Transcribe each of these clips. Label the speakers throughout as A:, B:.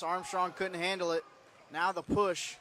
A: Armstrong couldn't handle it. Now the push.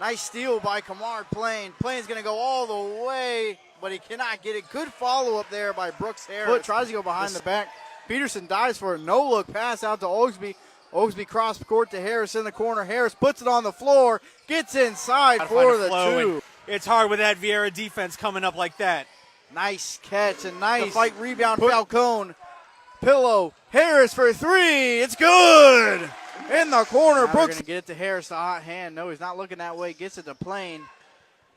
A: Nice steal by Kamar Plain. Plain's going to go all the way, but he cannot get it. Good follow-up there by Brooks Harris. Foot tries to go behind the back. Peterson dives for a no-look pass out to Oglesby. Oglesby cross court to Harris in the corner. Harris puts it on the floor, gets inside for the two.
B: It's hard with that Viera defense coming up like that.
A: Nice catch and nice fight rebound. Falcone. Pillow. Harris for three. It's good. In the corner. Brooks going to get it to Harris, the hot hand. No, he's not looking that way. Gets it to Plain.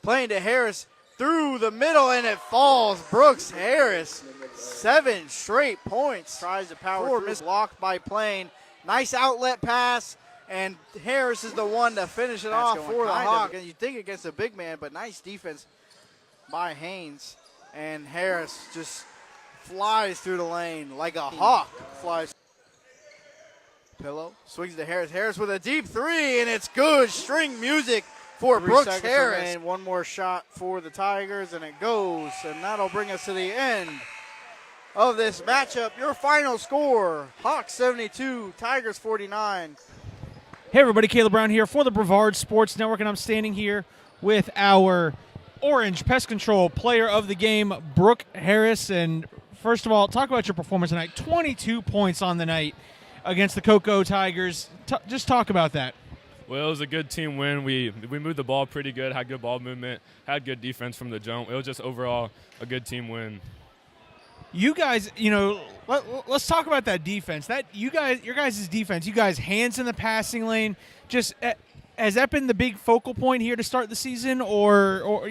A: Plain to Harris through the middle, and it falls. Brooks Harris, 7 straight points. Tries to power through. Blocked by Plain. Nice outlet pass, and Harris is the one to finish it off for the Hawks. You think against a big man, but nice defense by Haynes. And Harris just flies through the lane like a hawk flies. Pillow swings to Harris. Harris with a deep three, and it's good. String music for Brooks Harris. And one more shot for the Tigers, and it goes. And that'll bring us to the end of this matchup. Your final score, Hawks 72, Tigers 49.
C: Hey everybody, Caleb Brown here for the Brevard Sports Network, and I'm standing here with our Orange Pest Control Player of the Game, Brooke Harris. And first of all, talk about your performance tonight. 22 points on the night against the Cocoa Tigers. Just talk about that.
D: Well, it was a good team win. We moved the ball pretty good, had good ball movement, had good defense from the jump. It was just overall a good team win.
C: You guys, let's talk about that defense. Your guys' defense. You guys, hands in the passing lane. Just has that been the big focal point here to start the season, or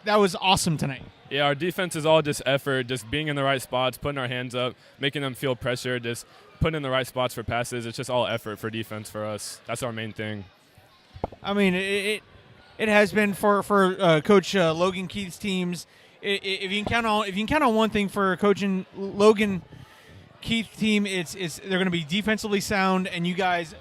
C: that was awesome tonight.
D: Yeah, our defense is all just effort, just being in the right spots, putting our hands up, making them feel pressure, just putting in the right spots for passes. It's just all effort for defense for us. That's our main thing.
C: I mean, it has been for Coach Logan Keith's teams. If you can count on one thing for coaching Logan Keith's team, it's they're going to be defensively sound. And you guys,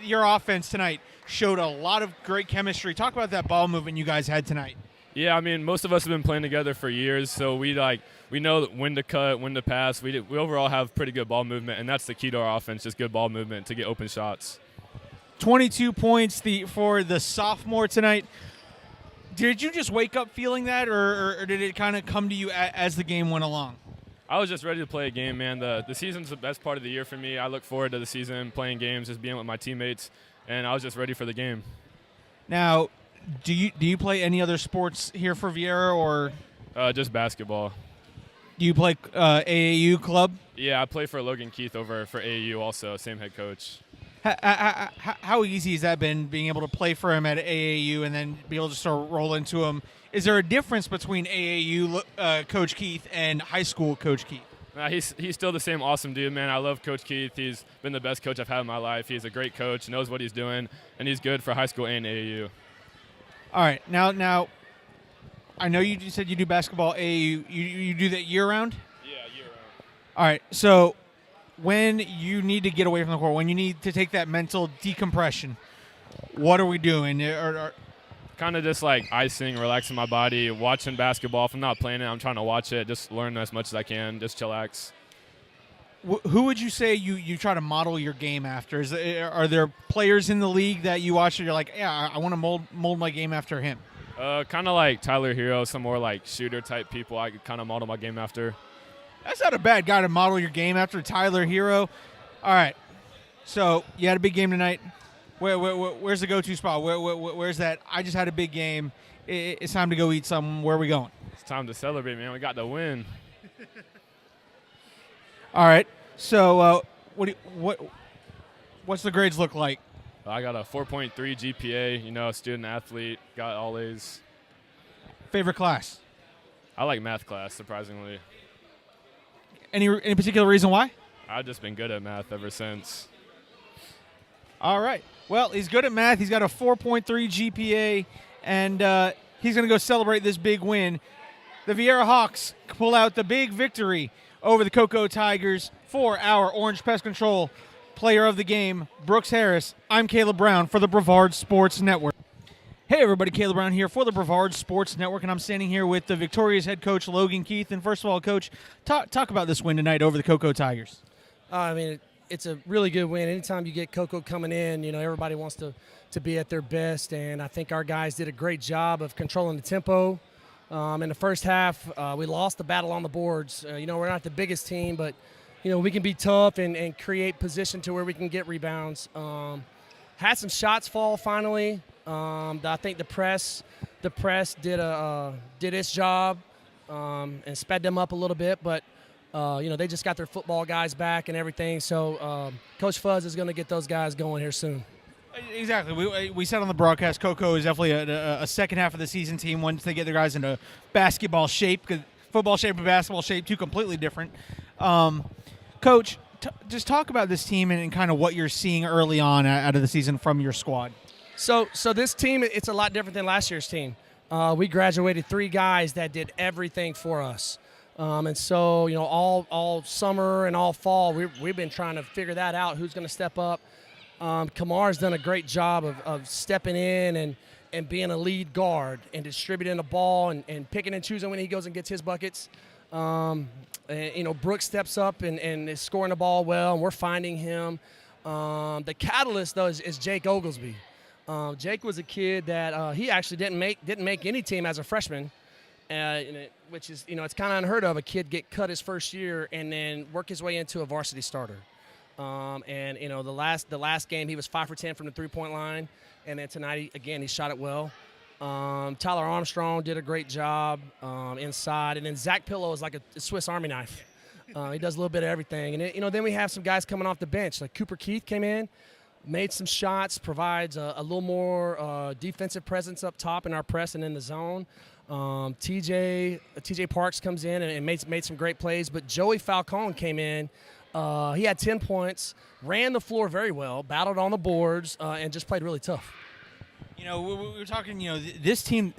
C: your offense tonight showed a lot of great chemistry. Talk about that ball movement you guys had tonight.
D: Yeah, I mean, most of us have been playing together for years, so we know when to cut, when to pass. We overall have pretty good ball movement, and that's the key to our offense, just good ball movement to get open shots.
C: 22 points for the sophomore tonight. Did you just wake up feeling that, or did it kind of come to you as the game went along?
D: I was just ready to play a game, man. The season's the best part of the year for me. I look forward to the season, playing games, just being with my teammates, and I was just ready for the game.
C: Now, do you play any other sports here for Viera, or
D: just basketball?
C: Do you play AAU club?
D: Yeah, I play for Logan Keith over for AAU also, same head coach.
C: How easy has that been, being able to play for him at AAU and then be able to start roll into him? Is there a difference between AAU Coach Keith and high school Coach Keith?
D: He's still the same awesome dude, man. I love Coach Keith. He's been the best coach I've had in my life. He's a great coach, knows what he's doing, and he's good for high school and AAU.
C: All right, now, I know you said you do basketball AAU. You do that year-round?
D: Yeah, year-round.
C: All right, so when you need to get away from the court, when you need to take that mental decompression, what are we doing?
D: Kind of just like icing, relaxing my body, watching basketball. If I'm not playing it, I'm trying to watch it, just learn as much as I can, just chillax.
C: Who would you say you try to model your game after? Are there players in the league that you watch and you're like, yeah, I want to mold my game after him?
D: Kind of like Tyler Hero, some more like shooter type people I could kind of model my game after.
C: That's not a bad guy to model your game after, Tyler Hero. All right, so you had a big game tonight. Where's the go-to spot? Where's that? I just had a big game. It's time to go eat something. Where are we going?
D: It's time to celebrate, man. We got the win.
C: All right. So what's the grades look like?
D: I got a 4.3 GPA, student athlete, got all A's.
C: Favorite class?
D: I like math class, surprisingly.
C: Any particular reason why?
D: I've just been good at math ever since.
C: All right. Well, he's good at math. He's got a 4.3 GPA, and he's going to go celebrate this big win. The Viera Hawks pull out the big victory over the Cocoa Tigers for our Orange Pest Control Player of the Game, Brooks Harris. I'm Caleb Brown for the Brevard Sports Network. Hey everybody, Caleb Brown here for the Brevard Sports Network, and I'm standing here with the victorious head coach, Logan Keith. And first of all, Coach, talk about this win tonight over the Cocoa Tigers.
E: I mean, it's a really good win. Anytime you get Cocoa coming in, everybody wants to be at their best, and I think our guys did a great job of controlling the tempo. In the first half, we lost the battle on the boards. We're not the biggest team, but we can be tough and create position to where we can get rebounds. Had some shots fall finally. I think the press did its job and sped them up a little bit, but they just got their football guys back and everything. So Coach Fuzz is going to get those guys going here soon.
C: Exactly. We said on the broadcast, Cocoa is definitely a second half of the season team once they get their guys into basketball shape, because football shape and basketball shape, two completely different. Coach, just talk about this team and kind of what you're seeing early on out of the season from your squad.
E: So this team, it's a lot different than last year's team. We graduated 3 guys that did everything for us. And so, all summer and all fall, we've been trying to figure that out, who's going to step up. Kamar's done a great job of stepping in and being a lead guard and distributing the ball and picking and choosing when he goes and gets his buckets. Brooks steps up and is scoring the ball well, and we're finding him. The catalyst, though, is Jake Oglesby. Jake was a kid that he actually didn't make any team as a freshman, which is, it's kind of unheard of, a kid get cut his first year and then work his way into a varsity starter. The last game he was 5 for 10 from the 3-point line, and then tonight he shot it well. Tyler Armstrong did a great job inside, and then Zach Pillow is like a Swiss Army knife. He does a little bit of everything, and then we have some guys coming off the bench, like Cooper Keith came in, made some shots, provides a little more defensive presence up top in our press and in the zone. TJ Parks comes in and made some great plays, but Joey Falcone came in. He had 10 points, ran the floor very well, battled on the boards, and just played really tough.
C: We were talking, this team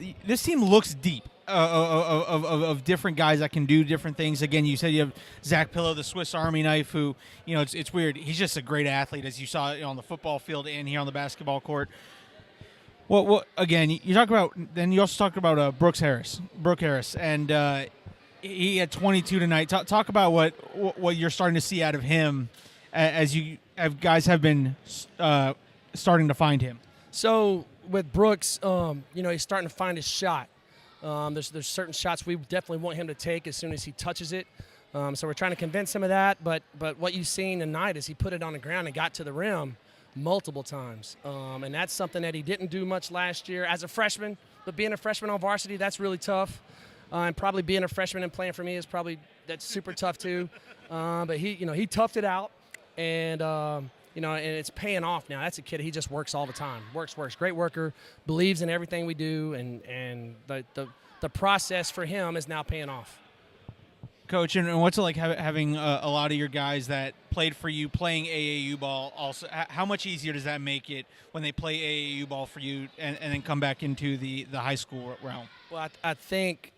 C: looks deep of different guys that can do different things. Again, you said you have Zach Pillow, the Swiss Army knife, who, it's weird. He's just a great athlete, as you saw on the football field and here on the basketball court. Well, again, you talk about, then you also talk about Brooke Harris, and he had 22 tonight. Talk about what you're starting to see out of him as guys have been starting to find him.
E: So with Brooks, he's starting to find his shot. There's certain shots we definitely want him to take as soon as he touches it. So we're trying to convince him of that. But what you've seen tonight is he put it on the ground and got to the rim multiple times. And that's something that he didn't do much last year as a freshman. But being a freshman on varsity, that's really tough. And probably being a freshman and playing for me that's super tough too. But he toughed it out, and and it's paying off now. That's a kid. He just works all the time. Works. Great worker. Believes in everything we do, and the process for him is now paying off.
C: Coach, and what's it like having a lot of your guys that played for you playing AAU ball? Also, how much easier does that make it when they play AAU ball for you and then come back into the high school realm?
E: Well, I think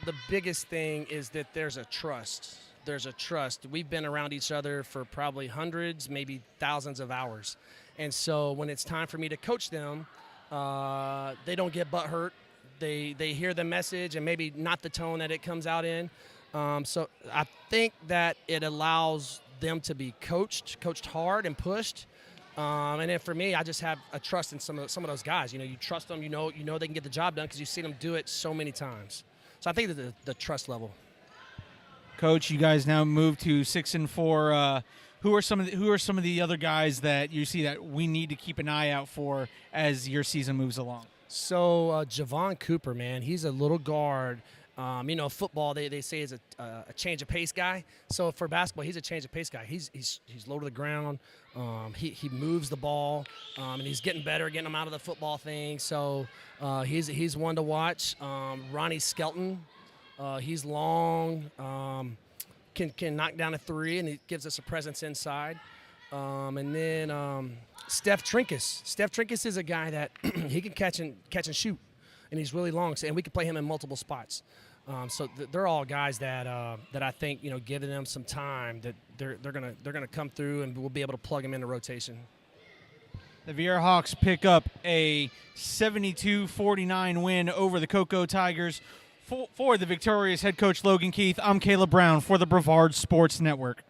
E: the biggest thing is that there's a trust. We've been around each other for probably hundreds, maybe thousands of hours. And so when it's time for me to coach them, they don't get butthurt. They hear the message and maybe not the tone that it comes out in. So I think that it allows them to be coached hard and pushed. And then for me, I just have a trust in some of those guys. You trust them, you know they can get the job done because you've seen them do it so many times. So I think that the trust level.
C: Coach, you guys now move to 6-4. Who are some of the other guys that you see that we need to keep an eye out for as your season moves along?
E: So Javon Cooper, man, he's a little guard. Football they say is a change of pace guy. So for basketball, he's a change of pace guy. He's low to the ground. He moves the ball, and he's getting better, getting him out of the football thing. So he's one to watch. Ronnie Skelton, he's long, can knock down a three, and he gives us a presence inside. And then Steph Trinkus. Steph Trinkus is a guy that he can catch and shoot, and he's really long, and we can play him in multiple spots. So they're all guys that I think, giving them some time, that they're gonna come through, and we'll be able to plug them into rotation.
C: The Viera Hawks pick up a 72-49 win over the Cocoa Tigers. For the victorious head coach Logan Keith, I'm Caleb Brown for the Brevard Sports Network.